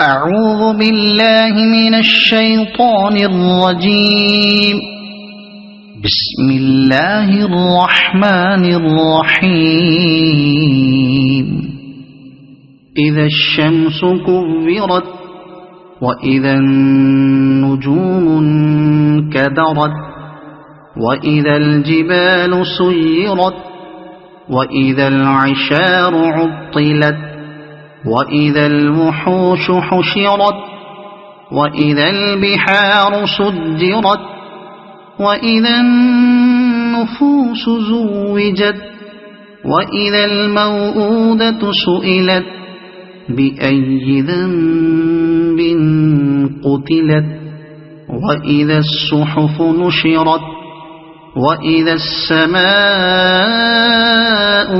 أعوذ بالله من الشيطان الرجيم. بسم الله الرحمن الرحيم. إذا الشمس كورت وإذا النجوم انكدرت وإذا الجبال سيرت وإذا العشار عطلت وإذا الوحوش حشرت وإذا البحار سجرت وإذا النفوس زوجت وإذا الموءودة سئلت بأي ذنب قتلت وإذا الصحف نشرت وإذا السماء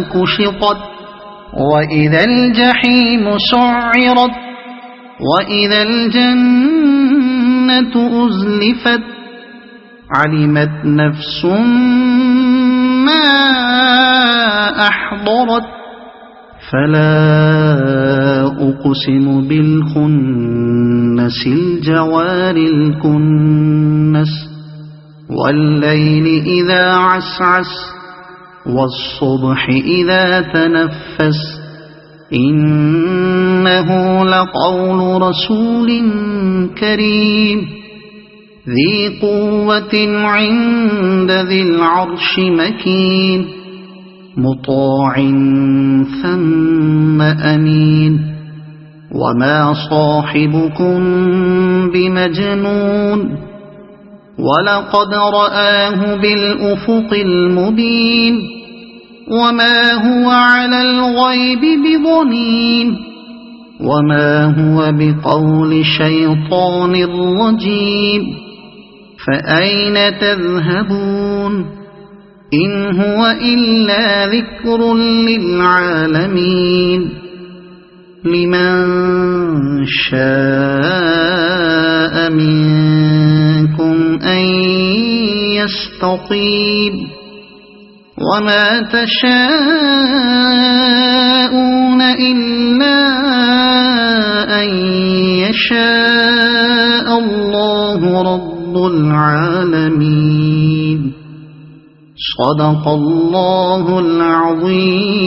كشطت وإذا الجحيم سعرت وإذا الجنة أزلفت علمت نفس ما أحضرت فلا أقسم بالخنس الجوار الكنس والليل إذا عسعس والصبح إذا تنفس إنه لقول رسول كريم ذي قوة عند ذي العرش مكين مطاع ثم أمين وما صاحبكم بمجنون ولقد رآه بالأفق المبين وما هو على الغيب بضنين وما هو بقول شيطان رجيم فأين تذهبون إن هو إلا ذكر للعالمين لمن شاء منكم أن يستقيم وما تشاءون إلا أن يشاء الله رب العالمين. صدق الله العظيم.